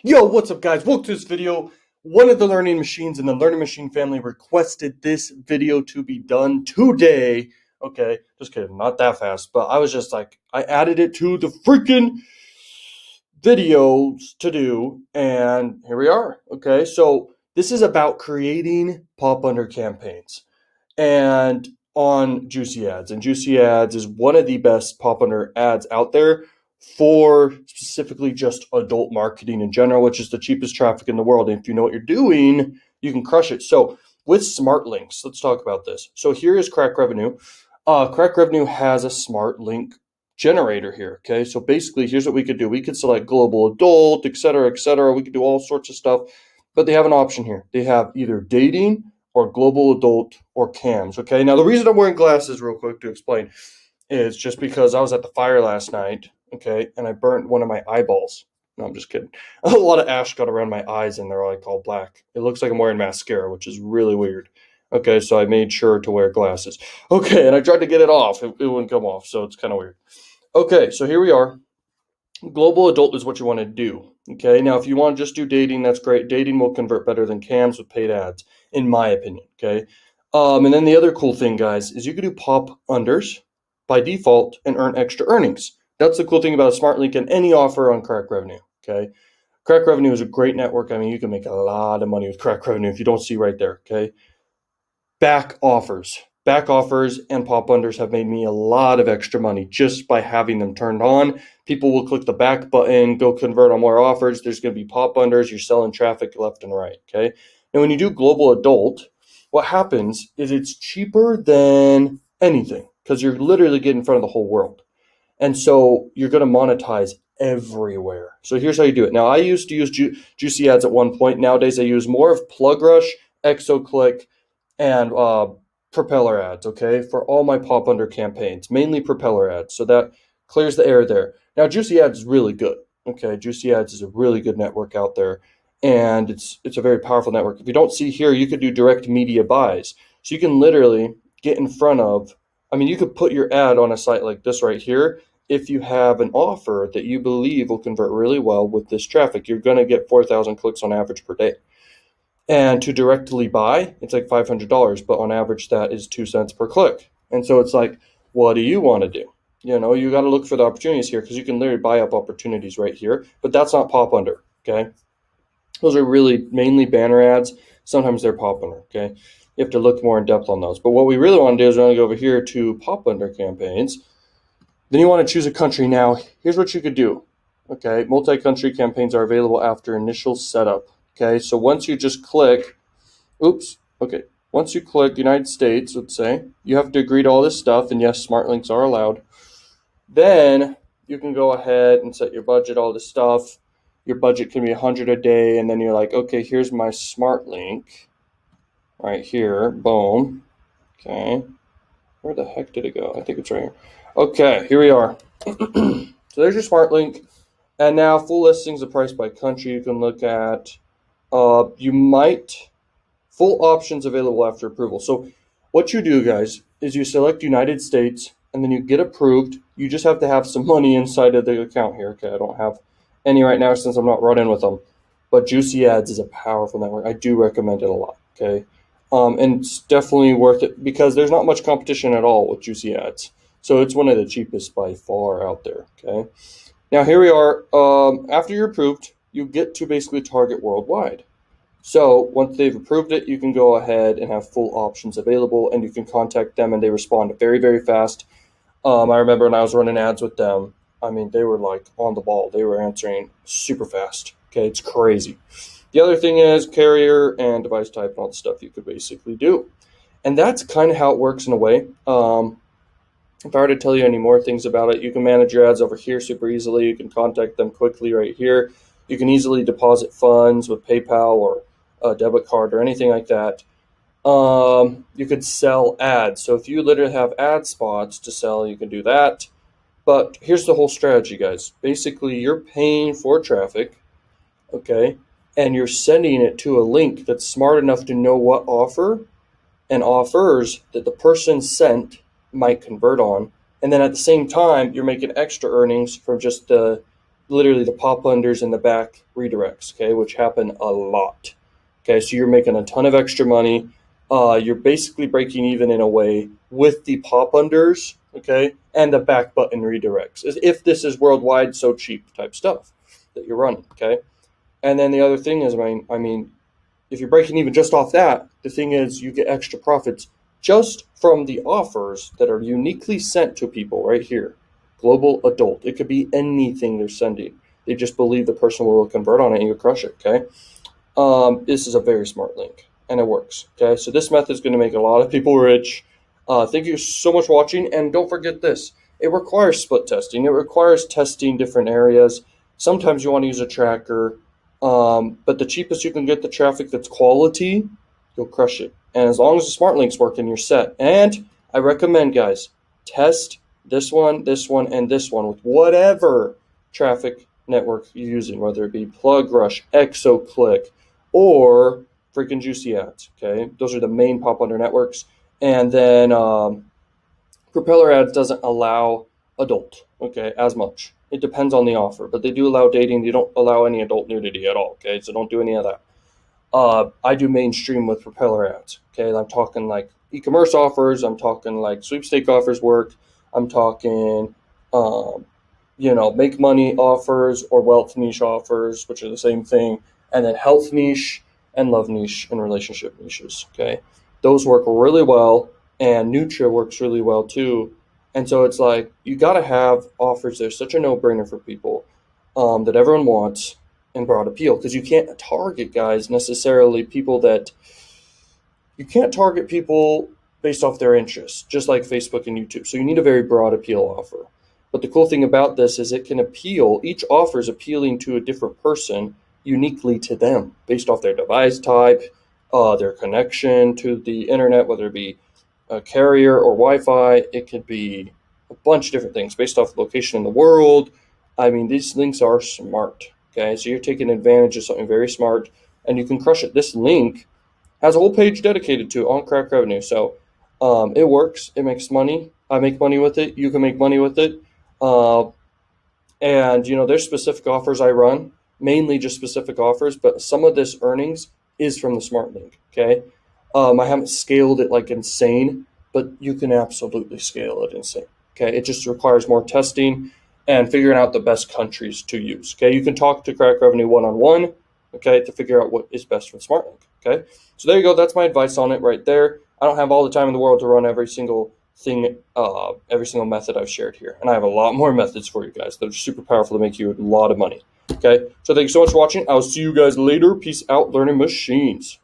Yo, what's up guys? Welcome to this video. One of the learning machines in the learning machine family requested this video to be done today. Okay, just kidding, not that fast, but I was just like, I added it to the freaking videos to do, and here we are. Okay, so this is about creating pop under campaigns and on JuicyAds. And JuicyAds is one of the best pop under ads out there for specifically just adult marketing in general, which is the cheapest traffic in the world. And if you know what you're doing, you can crush it. So with Smartlinks, let's talk about this. So here is Crakrevenue. Crakrevenue has a Smartlink generator here. Okay, so basically, here's what we could do. We could select global adult, etc., etc. We could do all sorts of stuff, but they have an option here. They have either dating or global adult or cams. Okay, now the reason I'm wearing glasses, real quick to explain, is just because I was at the fire last night. Okay, and I burnt one of my eyeballs. No, I'm just kidding. A lot of ash got around my eyes, and they're like all black. It looks like I'm wearing mascara, which is really weird. Okay, so I made sure to wear glasses. Okay, and I tried to get it off. It wouldn't come off, so it's kind of weird. Okay, so here we are. Global adult is what you want to do. Okay, now if you want to just do dating, that's great. Dating will convert better than cams with paid ads, in my opinion. Okay, and then the other cool thing, guys, is you can do pop unders by default and earn extra earnings. That's the cool thing about a Smartlink and any offer on Crakrevenue. Okay, Crakrevenue is a great network. I mean, you can make a lot of money with Crakrevenue if you don't see right there. Okay, back offers. Back offers and pop unders have made me a lot of extra money just by having them turned on. People will click the back button, go convert on more offers. There's going to be pop unders. You're selling traffic left and right. Okay. And when you do global adult, what happens is it's cheaper than anything because you're literally getting in front of the whole world. And so you're going to monetize everywhere. So here's how you do it. Now, I used to use JuicyAds at one point. Nowadays, I use more of PlugRush, ExoClick, and propeller ads, okay, for all my pop under campaigns, mainly propeller ads. So that clears the air there. Now, JuicyAds is really good. Okay, JuicyAds is a really good network out there, and it's a very powerful network. If you don't see here, you could do direct media buys. So you can literally get in front of, I mean, you could put your ad on a site like this right here. If you have an offer that you believe will convert really well with this traffic, you're going to get 4,000 clicks on average per day. And to directly buy, it's like $500, but on average, that is 2 cents per click. And so it's like, what do you want to do? You know, you got to look for the opportunities here because you can literally buy up opportunities right here, but that's not pop under, okay? Those are really mainly banner ads. Sometimes they're pop under, okay? You have to look more in depth on those. But what we really want to do is we want to go over here to pop under campaigns. Then you want to choose a country. Now, here's what you could do, okay? Multi-country campaigns are available after initial setup. Okay, so once you just click, once you click United States, let's say, you have to agree to all this stuff, and yes, smart links are allowed. Then you can go ahead and set your budget, all this stuff. Your budget can be 100 a day, and then you're like, okay, here's my smart link right here, boom. Okay, where the heck did it go? I think it's right here. Okay, here we are. So there's your smart link, and now full listings of price by country you can look at. Full options available after approval. So what you do, guys, is you select United States and then you get approved. You just have to have some money inside of the account here. Okay, I don't have any right now since I'm not running with them. But JuicyAds is a powerful network. I do recommend it a lot. Okay, and it's definitely worth it because there's not much competition at all with JuicyAds. So it's one of the cheapest by far out there. Okay, now here we are. After you're approved, you get to basically target worldwide. So once they've approved it, you can go ahead and have full options available, and you can contact them, and they respond very, very fast. I remember when I was running ads with them, I mean, they were like on the ball. They were answering super fast. Okay, it's crazy. The other thing is carrier and device type and all the stuff you could basically do. And that's kind of how it works in a way. If I were to tell you any more things about it, you can manage your ads over here super easily. You can contact them quickly right here. You can easily deposit funds with PayPal or a debit card or anything like that. You could sell ads. So if you literally have ad spots to sell, you can do that. But here's the whole strategy, guys. Basically, you're paying for traffic, okay, and you're sending it to a link that's smart enough to know what offer and offers that the person sent might convert on. And then at the same time, you're making extra earnings from just the literally the pop unders and the back redirects, okay, which happen a lot. Okay, so you're making a ton of extra money. You're basically breaking even in a way with the pop unders, okay, and the back button redirects. If this is worldwide, so cheap type stuff that you're running, okay. And then the other thing is, I mean, if you're breaking even just off that, the thing is you get extra profits just from the offers that are uniquely sent to people right here. Global adult. It could be anything they're sending. They just believe the person will convert on it and you crush it, okay? This is a very smart link and it works, okay? So this method is going to make a lot of people rich. Thank you so much for watching, and don't forget this. It requires split testing. It requires testing different areas. Sometimes you want to use a tracker, but the cheapest you can get the traffic that's quality, you'll crush it. And as long as the smart links work, and you're set. And I recommend, guys, test this one, and this one with whatever traffic network you're using, whether it be PlugRush, ExoClick, or freaking JuicyAds. Okay, those are the main pop under networks. And then Propeller Ads doesn't allow adult, okay, as much. It depends on the offer, but they do allow dating. They don't allow any adult nudity at all, okay? So don't do any of that. I do mainstream with Propeller Ads, okay? I'm talking like e-commerce offers. I'm talking like sweepstake offers work. I'm talking, make money offers or wealth niche offers, which are the same thing. And then health niche and love niche and relationship niches, okay? Those work really well, and Nutria works really well too. And so it's like you got to have offers. They're such a no-brainer for people that everyone wants and broad appeal, because you can't target guys necessarily people that you can't target people based off their interests, just like Facebook and YouTube. So you need a very broad appeal offer. But the cool thing about this is it can appeal. Each offer is appealing to a different person uniquely to them based off their device type, their connection to the internet, whether it be a carrier or Wi-Fi. It could be a bunch of different things based off location in the world. I mean, these links are smart. Okay, so you're taking advantage of something very smart, and you can crush it. This link has a whole page dedicated to it on Crakrevenue. So it works. It makes money. I make money with it. You can make money with it. Uh, and there's specific offers I run, mainly just specific offers, but some of this earnings is from the Smartlink. Okay, I haven't scaled it like insane, but you can absolutely scale it insane. Okay, it just requires more testing and figuring out the best countries to use. Okay, you can talk to Crakrevenue one-on-one. Okay, to figure out what is best for Smartlink. Okay, so there you go. That's my advice on it right there. I don't have all the time in the world to run every single thing, every single method I've shared here. And I have a lot more methods for you guys that are super powerful to make you a lot of money. Okay, so thank you so much for watching. I'll see you guys later. Peace out, learning machines.